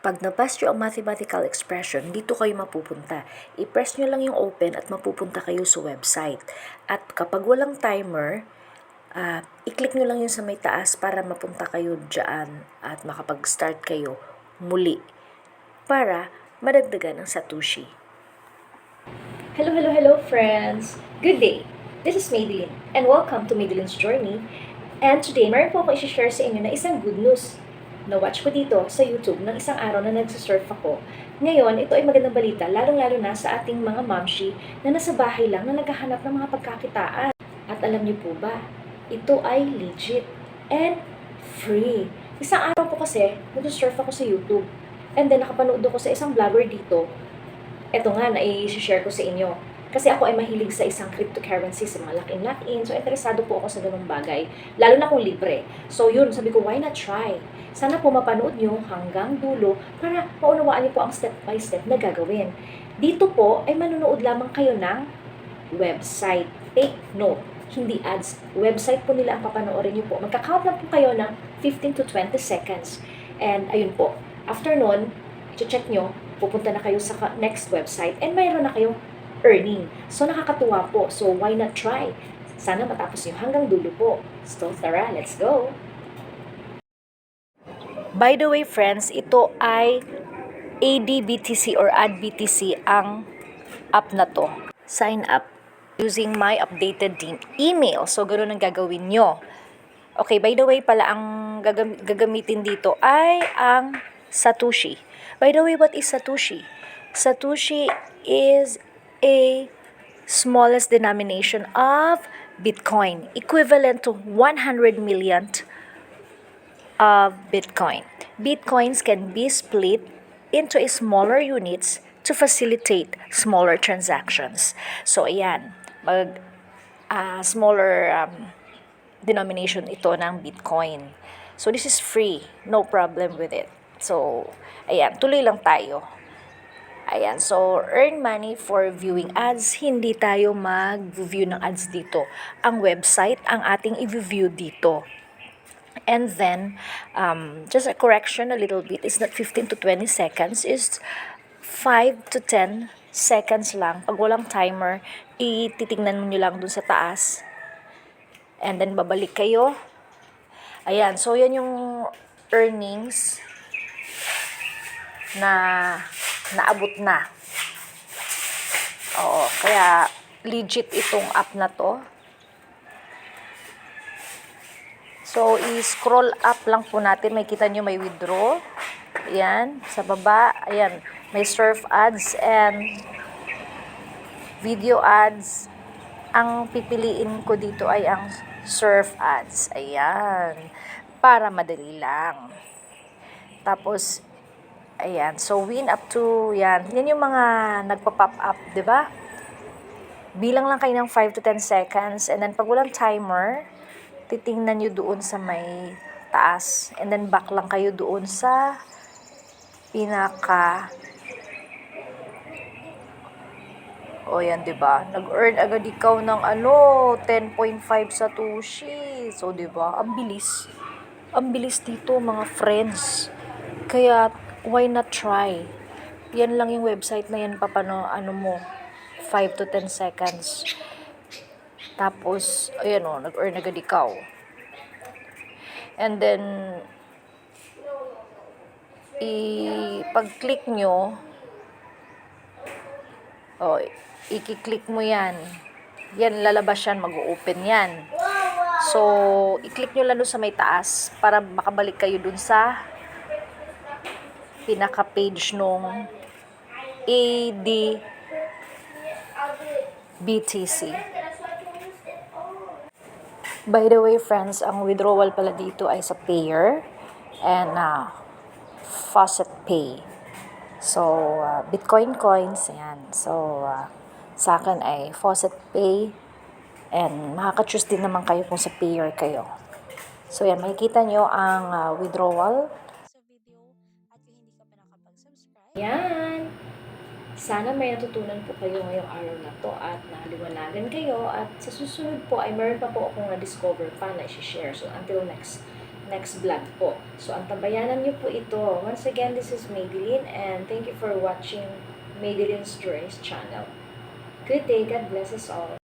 Pag na-pass nyo ang mathematical expression, dito kayo mapupunta. I-press nyo lang yung open at mapupunta kayo sa website. At kapag walang timer, i-click nyo lang yung sa may taas para mapunta kayo dyan at makapag-start kayo muli para madagdagan ang Satoshi. Hello friends! Good day! This is Madeline and welcome to Madeline's Journey. And today, meron po ako i-share sa inyo na isang good news. Na-watch ko dito sa YouTube ng isang araw na nagsasurf ako. Ngayon, ito ay magandang balita, lalong-lalo na sa ating mga mamshi na nasa bahay lang na naghahanap ng mga pagkakitaan. At alam niyo po ba, ito ay legit and free. Isang araw po kasi, nagsasurf ako sa YouTube. And then, nakapanood ako sa isang vlogger dito. Ito nga, na-i-share ko sa inyo. Kasi ako ay mahilig sa isang cryptocurrency, sa mga lock-in. So, interesado po ako sa ganung bagay. Lalo na kung libre. So, yun, sabi ko, why not try? Sana po mapanood nyo hanggang dulo para maunawaan nyo po ang step-by-step na gagawin. Dito po ay manonood lamang kayo ng website. Take note, hindi ads. Website po nila ang papanoorin nyo po. Magka-count lang po kayo ng 15 to 20 seconds. And ayun po, after nun, i-check nyo, pupunta na kayo sa next website and mayroon na kayong earning. So, nakakatuwa po. So, why not try? Sana matapos nyo hanggang dulo po. So, tara, let's go! By the way, friends, ito ay ADBTC or AdBTC ang app na to. Sign up using my updated email. So, ganoon ang gagawin nyo. Okay, by the way pala, ang gagamitin dito ay ang Satoshi. By the way, what is Satoshi? Satoshi is a smallest denomination of Bitcoin, equivalent to 100 millionth of Bitcoin. Bitcoins can be split into smaller units to facilitate smaller transactions. So, ayan, smaller denomination ito ng Bitcoin. So, this is free. No problem with it. So, ayan, tuloy lang tayo. Ayan, so earn money for viewing ads. Hindi tayo mag-view ng ads dito. Ang website ang ating i-view dito. And then, just a correction a little bit, it's not 15 to 20 seconds, it's 5 to 10 seconds lang. Pag walang timer, ititignan nyo lang dun sa taas. And then, babalik kayo. Ayan, so yan yung earnings na naabot na. Oo, kaya legit itong app na to. So, i-scroll up lang po natin. May kita nyo may withdraw. Ayan, sa baba. Ayan, may surf ads and video ads. Ang pipiliin ko dito ay ang surf ads. Ayan, para madali lang. Tapos, ayan, so win up to, yan yung mga nagpa-pop up, di ba? Bilang lang kayo ng 5 to 10 seconds, and then pag walang timer, titingnan nyo doon sa may taas, and then back lang kayo doon sa pinaka, o yan, di ba? Nag-earn agad ikaw ng 10.5 Satoshi. So, di ba? Ang bilis. Ang bilis dito, mga friends. Kaya, why not try? Yan lang yung website na yan, papano, 5 to 10 seconds. Tapos, ayan o, nag-earn agad ikaw. And then, pag-click nyo, i-click mo yan. Yan, lalabas yan, mag-open yan. So, i-click nyo lang doon sa may taas para makabalik kayo dun sa pinaka-page nung ADBTC. By the way, friends, ang withdrawal pala dito ay sa Payer and Faucet Pay. So, Bitcoin coins, ayan. So, sa akin ay Faucet Pay and makaka-choose din naman kayo kung sa Payer kayo. So, yan, makikita nyo ang withdrawal sa video at kung hindi ka pa nakapag-subscribe. Yan! Sana may natutunan po kayo ngayong araw na to at naliwanagan kayo at sa susunod po ay meron pa po akong na-discover pa na i-share. So, until next next vlog po. So, antabayanan niyo po ito. Once again, this is Madeline and thank you for watching Madeline's Journeys channel. Good day. God bless us all.